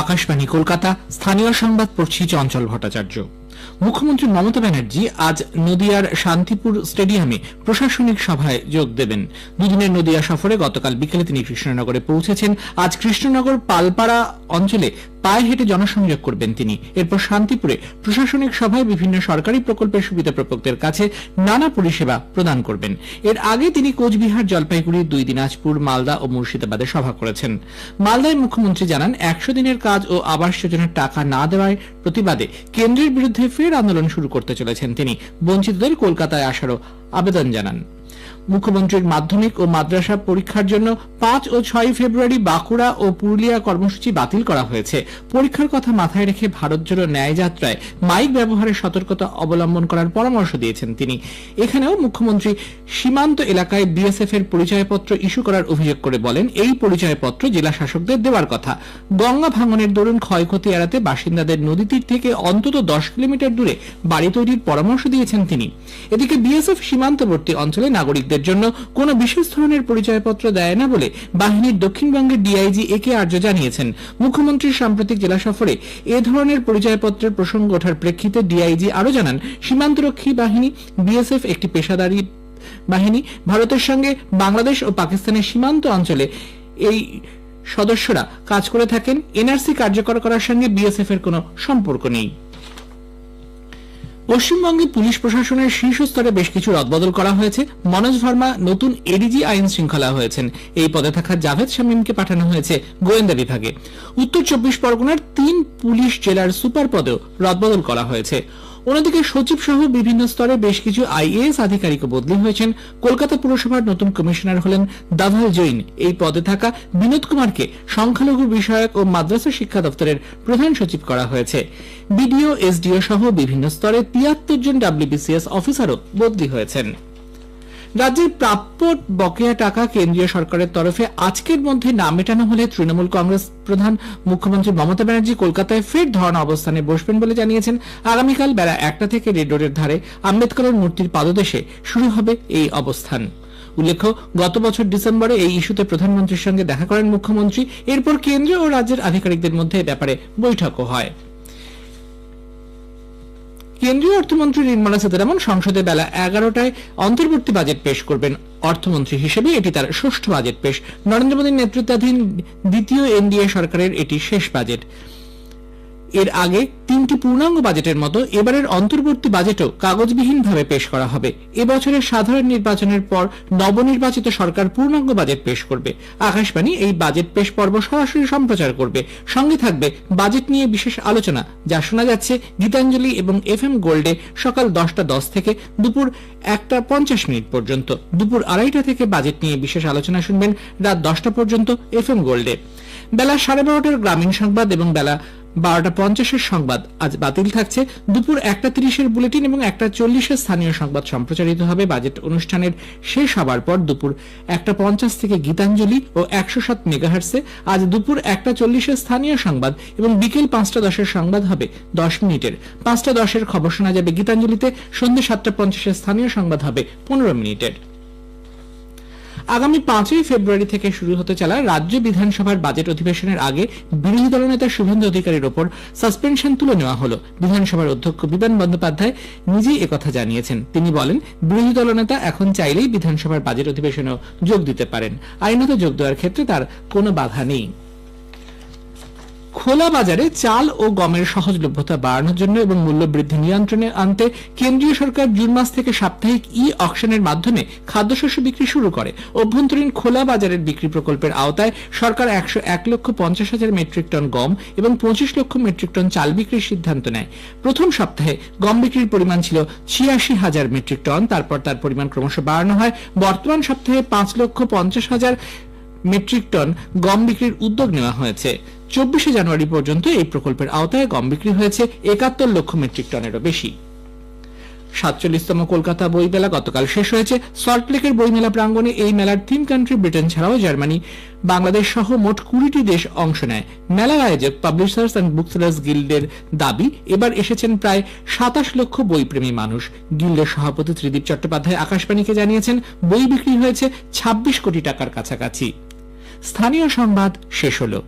আকাশবাণী কলকাতা। স্থানীয় সংবাদ পড়ছি চঞ্চল ভট্টাচার্য। মুখ্যমন্ত্রী মমতা ব্যানার্জি আজ নদিয়ার শান্তিপুর স্টেডিয়ামে প্রশাসনিক সভায় যোগ দেবেন। দুদিনের নদিয়া সফরে গতকাল বিকেলে তিনি কৃষ্ণনগরে পৌঁছেছেন। আজ কৃষ্ণনগর পালপাড়া অঞ্চলে পায়ে হেঁটে জনসংযোগ করবেন তিনি। এরপর শান্তিপুরে প্রশাসনিক সভায় বিভিন্ন সরকারি প্রকল্পের সুবিধাপ্রাপকদের কাছে নানা পরিষেবা প্রদান করবেন। এর আগে তিনি কোচবিহার, জলপাইগুড়ি, দিনাজপুর, মালদা ও মুর্শিদাবাদে সভা করেছেন। মালদায় মুখ্যমন্ত্রী জানান, 100 দিনের কাজ ও আবাস যোজনার টাকা না দেওয়ার প্রতিবাদে কেন্দ্রের বিরুদ্ধে ফের আন্দোলন শুরু করতে চলেছেন তিনি। বঞ্চিতদের কলকাতায় আসারও আবেদন জানান। মুখ্যমন্ত্রীর মাধ্যমিক ও মাদ্রাসা পরীক্ষার জন্য 5 ও 6 ফেব্রুয়ারি বাঁকুড়া ও পুরুলিয়া কর্মসূচি বাতিল করা হয়েছে। পরীক্ষার কথা মাথায় রেখে ভারত জোড়ো ন্যায় যাত্রায় মাইক ব্যবহারের সতর্কতা অবলম্বন করার পরামর্শ দিয়েছেন তিনি। এখানেও মুখ্যমন্ত্রী সীমান্ত এলাকায় বিএসএফ এর পরিচয়পত্র ইস্যু করার অভিযোগ করে বলেন, এই পরিচয়পত্র জেলা শাসকদের দেওয়ার কথা। গঙ্গা ভাঙনের দরুন ক্ষয়ক্ষতি এড়াতে বাসিন্দাদের নদী তীর থেকে অন্তত 10 কিলোমিটার দূরে বাড়ি তৈরির পরামর্শ দিয়েছেন তিনি। এদিকে বিএসএফ সীমান্তবর্তী অঞ্চলে নাগরিকদের জন্য কোন বিশেষ ধরনের পরিচয়পত্র দেয় না বলে বাহিনীর দক্ষিণবঙ্গের ডিআইজি একে আর্য জানিয়েছেন। মুখ্যমন্ত্রীর সাম্প্রতিক জেলা সফরে এ ধরনের পরিচয়পত্রের প্রসঙ্গ ওঠার প্রেক্ষিতে ডিআইজি আরো জানান, সীমান্তরক্ষী বাহিনী বিএসএফ একটি পেশাদারী বাহিনী। ভারতের সঙ্গে বাংলাদেশ ও পাকিস্তানের সীমান্ত অঞ্চলে এই সদস্যরা কাজ করে থাকেন। এনআরসি কার্যকর করার সঙ্গে বিএসএফ এর কোনো সম্পর্ক নেই। পশ্চিমবঙ্গে পুলিশ প্রশাসনের শীর্ষ স্তরে বেশ কিছু রদবদল করা হয়েছে। মনোজ ভার্মা নতুন এডিজি আইন শৃঙ্খলা হয়েছেন। এই পদে থাকা জাভেদ শামীমকে পাঠানো হয়েছে গোয়েন্দা বিভাগে। উত্তর 24 পরগনার 3 পুলিশ জেলার সুপার পদেও রদবদল করা হয়েছে। অন্যদিকে সচিব সহ বিভিন্ন স্তরে বেশ কিছু আইএএস আধিকারিকও বদলি হয়েছেন। কলকাতা পুরসভার নতুন কমিশনার হলেন দাভাল জৈন। এই পদে থাকা বিনোদ কুমারকে সংখ্যালঘু বিষয়ক ও মাদ্রাসা শিক্ষা দপ্তরের প্রধান সচিব করা হয়েছে। বিডিও, এসডিও সহ বিভিন্ন স্তরে 73 জন ডাব্লিউবিসিএস অফিসারও বদলি হয়েছেন। রাজ্যের প্রাপ্য বকেয়া টাকা কেন্দ্রীয় সরকারের তরফে আজকের মধ্যে না মেটানো হলে তৃণমূল কংগ্রেস প্রধান মুখ্যমন্ত্রী মমতা ব্যানার্জি কলকাতায় ফের ধর্ণা অবস্থানে বসবেন বলে জানিয়েছেন। আগামীকাল বেলা 1টা থেকে রেড রোডের ধারে আম্বেদকরের মূর্তির পাদদেশে শুরু হবে এই অবস্থান। উল্লেখ্য, গত বছর ডিসেম্বরে এই ইস্যুতে প্রধানমন্ত্রীর সঙ্গে দেখা করেন মুখ্যমন্ত্রী। এরপর কেন্দ্র ও রাজ্যের আধিকারিকদের মধ্যে ব্যাপারে বৈঠকও হয়। কেন্দ্রীয় অর্থমন্ত্রী নির্মলা সীতারামন সংসদে বেলা 11টায় অন্তর্বর্তী বাজেট পেশ করবেন। অর্থমন্ত্রী হিসেবে এটি তার ষষ্ঠ বাজেট পেশ। নরেন্দ্র মোদীর নেতৃত্বাধীন দ্বিতীয় এনডিএ সরকারের এটি শেষ বাজেট। এর আগে 3টি পূর্ণাঙ্গ বাজেটের মতো এবারের অন্তর্বর্তী বাজেটও কাগজবিহীনভাবে পেশ করা হবে। এবছরের সাধারণ নির্বাচনের পর নবনির্বাচিত সরকার পূর্ণাঙ্গ বাজেট পেশ করবে। আকাশবাণী এই বাজেট পেশ পর্ব সরাসরি সম্প্রচার করবে। সঙ্গে থাকবে বাজেট নিয়ে বিশেষ আলোচনা, যা শোনা যাচ্ছে গীতাঞ্জলি এবং এফএম গোল্ডে সকাল 10টা 10 থেকে দুপুর 1টা 50 পর্যন্ত। দুপুর 2:30 থেকে বাজেট নিয়ে বিশেষ আলোচনা শুনবেন রাত 10টা পর্যন্ত এফএম গোল্ডে। বেলা 12:30টার গ্রামীণ সংবাদ এবং বেলা 12টা 50 সংবাদ আজ বাতিল থাকছে। দুপুর 1টা 30 বুলেটিন এবং 1টা 40 স্থানীয় সংবাদ সম্প্রচারিত হবে। বাজেট অনুষ্ঠানের শেষ হবার পর দুপুর 1টা 50 থেকে গীতাঞ্জলি ও 107 মেগাহার্টসে আজ দুপুর 1টা 40 স্থানীয় সংবাদ এবং বিকেল 5টা 10 সংবাদ হবে 10 মিনিটের। 5টা 10 খবর শোনা যাবে গীতাঞ্জলিতে। সন্ধ্যে 7টা 50 স্থানীয় সংবাদ হবে 15 মিনিটের। আগামী 5ই ফেব্রুয়ারি থেকে শুরু হতে চলা রাজ্য বিধানসভার বাজেট অধিবেশনের আগে বিরোধী দলনেতা শুভেন্দু অধিকারীর ওপর সাসপেনশন তুলে নেওয়া হলো। বিধানসভার অধ্যক্ষ বিমান বন্দ্যোপাধ্যায় নিজেই একথা জানিয়েছেন। তিনি বলেন, বিরোধী দলনেতা এখন চাইলেই বিধানসভার বাজেট অধিবেশনেও যোগ দিতে পারেন। আইনত যোগ দেওয়ার ক্ষেত্রে তার কোনো বাধা নেই। খোলা বাজারে চাল ও গমের সহজলভ্যতা বাড়ানোর জন্য এবং মূল্য বৃদ্ধি নিয়ন্ত্রণে আনতে কেন্দ্রীয় সরকার জুন মাস থেকে সাপ্তাহিক অকশনের মাধ্যমে খাদ্যশস্য বিক্রি শুরু করে। অভ্যন্তরীণ খোলা বাজারের বিক্রি প্রকল্পের আওতায় সরকার 1,50,000 মেট্রিক টন গম এবং 25 লক্ষ মেট্রিক টন চাল বিক্রির সিদ্ধান্ত নেয়। প্রথম সপ্তাহে গম বিক্রির পরিমাণ ছিল 86,000 মেট্রিক টন। তারপর তার পরিমাণ ক্রমশ বাড়ানো হয়। বর্তমান সপ্তাহে 5,50,000 মেট্রিক টন গম বিক্রির উদ্যোগ নেওয়া হয়েছে। 24 জানুয়ারি পর্যন্ত এই প্রকল্পের আওতায় গম বিক্রি হয়েছে 71 লক্ষ মেট্রিক টনেরও বেশি। 47তম কলকাতা বই মেলা গতকাল শেষ হয়েছে। সল্টলেকের বইমেলা প্রাঙ্গণে এই মেলার থিম কান্ট্রি ব্রিটেন ছাড়াও জার্মানি, বাংলাদেশ সহ মোট 20টি দেশ অংশ নেয়। মেলার আয়োজক পাবলিশার্স অ্যান্ড বুকসেলার্স গিল্ডের দাবি, এবার এসেছেন প্রায় 27 লক্ষ বইপ্রেমী মানুষ। গিল্ডের সভাপতি ত্রিদীপ চট্টোপাধ্যায় আকাশবাণীকে জানিয়েছেন, বই বিক্রি হয়েছে 26 কোটি টাকার কাছাকাছি। স্থানীয় সংবাদ শেষ হলো।